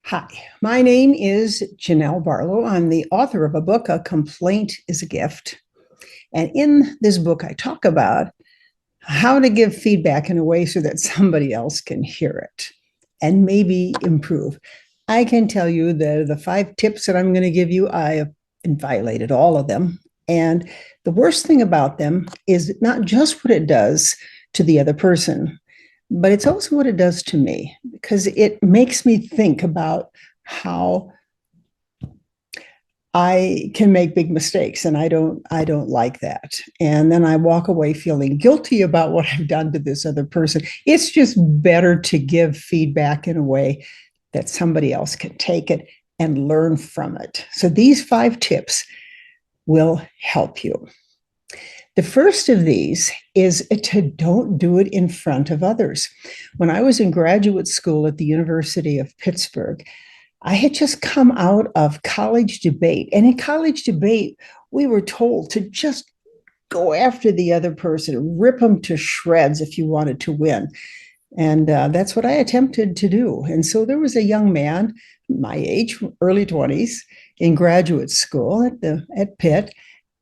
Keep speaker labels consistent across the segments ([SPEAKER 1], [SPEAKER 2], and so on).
[SPEAKER 1] Hi, my name is Janelle Barlow. I'm the author of a book, A Complaint is a Gift. And in this book, I talk about how to give feedback in a way so that somebody else can hear it and maybe improve. I can tell you that the 5 tips that I'm going to give you, I have violated all of them. And the worst thing about them is not just what it does to the other person, but it's also what it does to me because it makes me think about how I can make big mistakes, and I don't like that. And then I walk away feeling guilty about what I've done to this other person. It's just better to give feedback in a way that somebody else can take it and learn from it. So these 5 tips will help you. The first of these is to don't do it in front of others. When I was in graduate school at the University of Pittsburgh, I had just come out of college debate. And in college debate, we were told to just go after the other person, rip them to shreds if you wanted to win. And that's what I attempted to do. And so there was a young man, my age, early 20s, in graduate school at Pitt.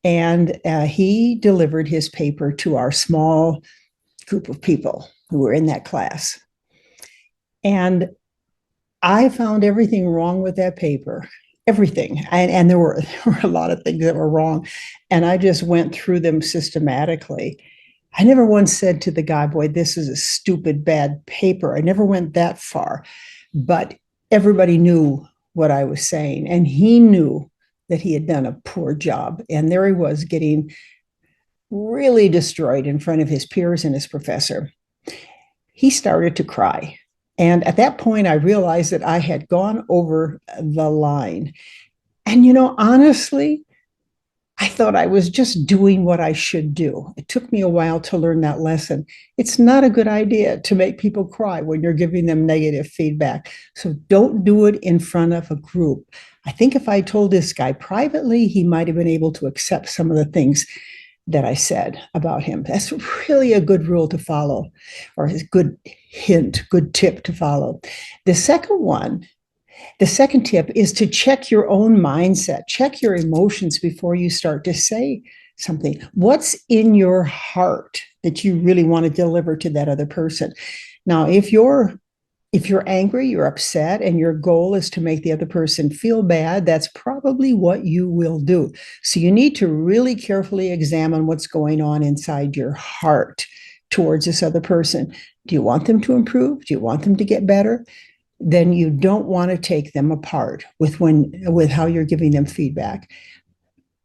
[SPEAKER 1] And he delivered his paper to our small group of people who were in that class. And I found everything wrong with that paper, everything. And there were a lot of things that were wrong. And I just went through them systematically. I never once said to the guy, boy, this is a stupid, bad paper. I never went that far. But everybody knew what I was saying. And he knew that he had done a poor job. And there he was getting really destroyed in front of his peers and his professor. He started to cry. And at that point, I realized that I had gone over the line. And, honestly, I thought I was just doing what I should do. It took me a while to learn that lesson. It's not a good idea to make people cry when you're giving them negative feedback. So don't do it in front of a group. I think if I told this guy privately, he might have been able to accept some of the things that I said about him. That's really a good rule to follow, or a good hint, good tip to follow. The second tip is to check your own mindset, check your emotions before you start to say something. What's in your heart that you really want to deliver to that other person? Now, if you're angry, you're upset, and your goal is to make the other person feel bad, that's probably what you will do. So you need to really carefully examine what's going on inside your heart towards this other person. Do you want them to improve? Do you want them to get better? Then you don't want to take them apart with how you're giving them feedback.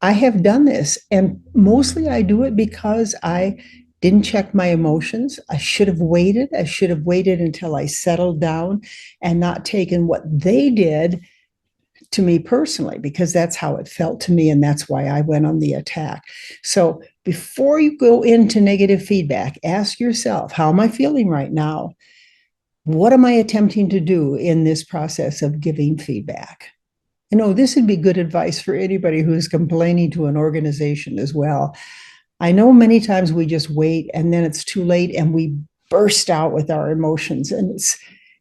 [SPEAKER 1] I have done this, and mostly I do it because I didn't check my emotions. I should have waited. I should have waited until I settled down and not taken what they did to me personally, because that's how it felt to me, and that's why I went on the attack. So before you go into negative feedback, ask yourself, how am I feeling right now? What am I attempting to do in this process of giving feedback? This would be good advice for anybody who's complaining to an organization as well. I know many times we just wait and then it's too late and we burst out with our emotions, and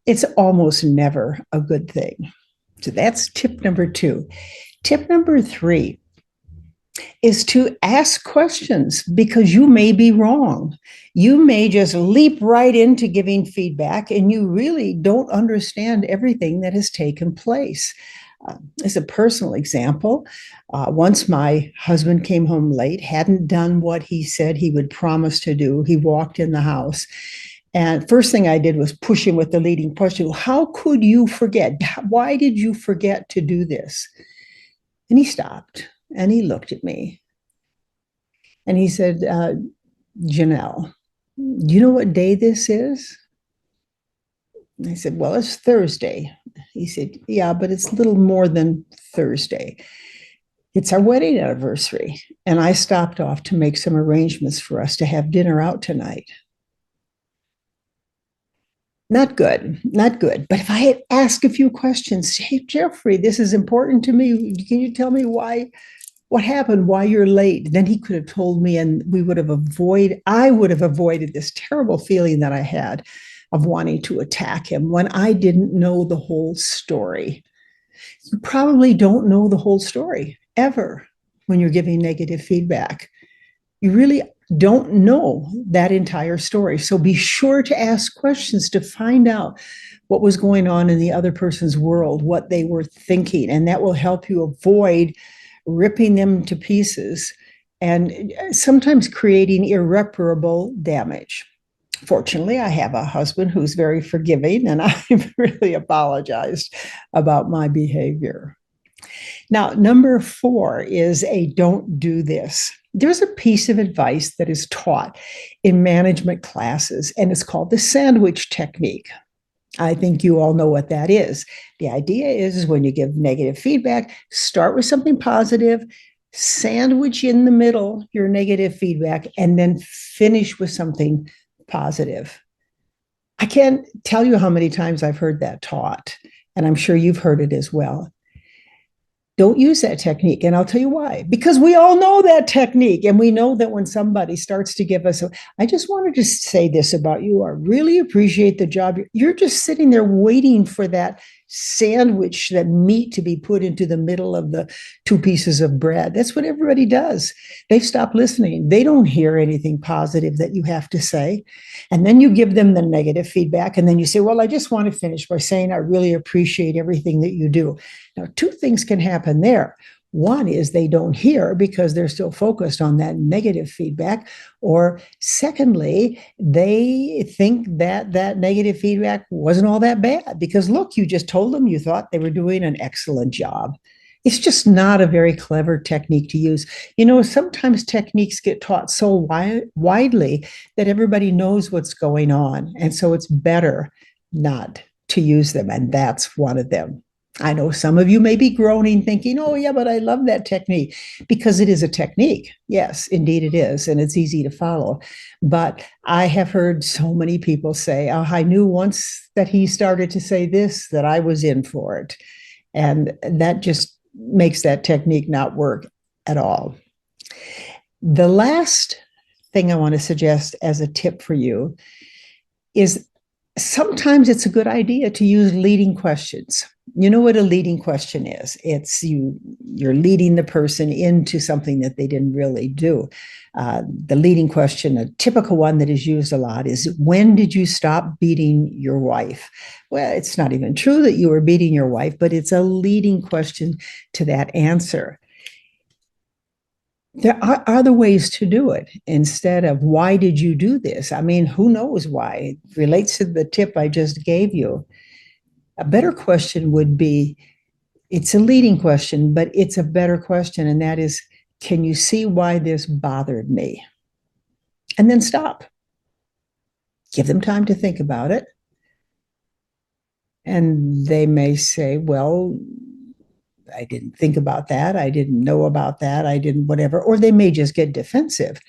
[SPEAKER 1] it's almost never a good thing. So that's tip number 2. Tip number 3 is to ask questions, because you may be wrong. You may just leap right into giving feedback and you really don't understand everything that has taken place. As a personal example, once my husband came home late, hadn't done what he said he would promise to do. He walked in the house, and first thing I did was push him with the leading question. How could you forget? Why did you forget to do this? And he stopped and he looked at me and he said, Janelle, do you know what day this is? And I said, well, it's Thursday. He said, yeah, but it's a little more than Thursday. It's our wedding anniversary. And I stopped off to make some arrangements for us to have dinner out tonight. Not good, not good. But if I had asked a few questions, hey, Jeffrey, this is important to me. Can you tell me what happened, why you're late? Then he could have told me, and I would have avoided this terrible feeling that I had. of wanting to attack him when I didn't know the whole story. You probably don't know the whole story ever when you're giving negative feedback. You really don't know that entire story. So be sure to ask questions to find out what was going on in the other person's world, what they were thinking, and that will help you avoid ripping them to pieces and sometimes creating irreparable damage. Fortunately, I have a husband who's very forgiving, and I've really apologized about my behavior. Now, number 4 is a don't do this. There's a piece of advice that is taught in management classes, and it's called the sandwich technique. I think you all know what that is. The idea is when you give negative feedback, start with something positive, sandwich in the middle your negative feedback, and then finish with something positive. I can't tell you how many times I've heard that taught, and I'm sure you've heard it as well. Don't use that technique. And I'll tell you why. Because we all know that technique. And we know that when somebody starts to give us, I just wanted to say this about you. I really appreciate the job. You're just sitting there waiting for that sandwich, that meat to be put into the middle of the 2 pieces of bread. That's what everybody does. They've stopped listening. They don't hear anything positive that you have to say. And then you give them the negative feedback. And then you say, well, I just want to finish by saying I really appreciate everything that you do. Now, 2 things can happen there. One is they don't hear because they're still focused on that negative feedback. Or secondly, they think that that negative feedback wasn't all that bad because, look, you just told them you thought they were doing an excellent job. It's just not a very clever technique to use. You know, sometimes techniques get taught so widely that everybody knows what's going on. And so it's better not to use them. And that's one of them. I know some of you may be groaning thinking, oh, yeah, but I love that technique because it is a technique. Yes, indeed it is. And it's easy to follow. But I have heard so many people say, oh, I knew once that he started to say this, that I was in for it. And that just makes that technique not work at all. The last thing I want to suggest as a tip for you is sometimes it's a good idea to use leading questions. You know what a leading question is? It's you're leading the person into something that they didn't really do. The leading question, a typical one that is used a lot, is when did you stop beating your wife? Well, it's not even true that you were beating your wife, but it's a leading question to that answer. There are other ways to do it instead of why did you do this? I mean, who knows why? It relates to the tip I just gave you. A better question would be, it's a leading question, but it's a better question. And that is, can you see why this bothered me? And then stop. Give them time to think about it. And they may say, well, I didn't think about that. I didn't know about that. I didn't whatever. Or they may just get defensive.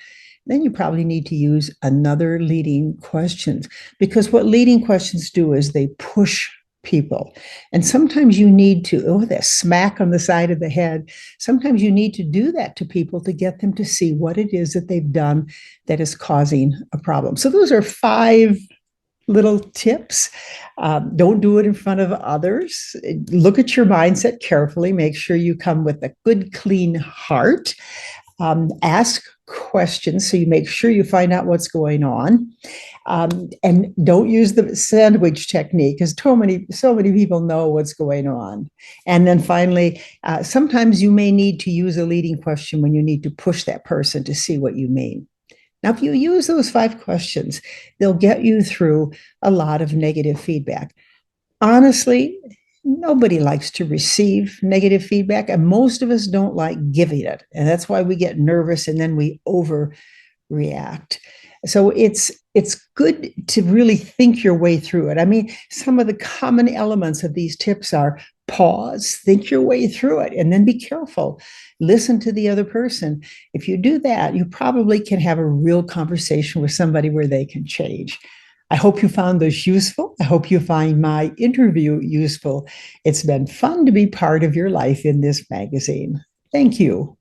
[SPEAKER 1] Then you probably need to use another leading questions, because what leading questions do is they push people. And sometimes you need to, that smack on the side of the head. Sometimes you need to do that to people to get them to see what it is that they've done that is causing a problem. So those are 5 little tips. Don't do it in front of others. Look at your mindset carefully. Make sure you come with a good, clean heart. Ask questions so you make sure you find out what's going on. And don't use the sandwich technique because so many people know what's going on. And then finally, sometimes you may need to use a leading question when you need to push that person to see what you mean. Now, if you use those 5 questions, they'll get you through a lot of negative feedback. Honestly, nobody likes to receive negative feedback, and most of us don't like giving it. And that's why we get nervous and then we overreact. So it's good to really think your way through it. I mean, some of the common elements of these tips are pause, think your way through it, and then be careful. Listen to the other person. If you do that, you probably can have a real conversation with somebody where they can change. I hope you found this useful. I hope you find my interview useful. It's been fun to be part of your life in this magazine. Thank you.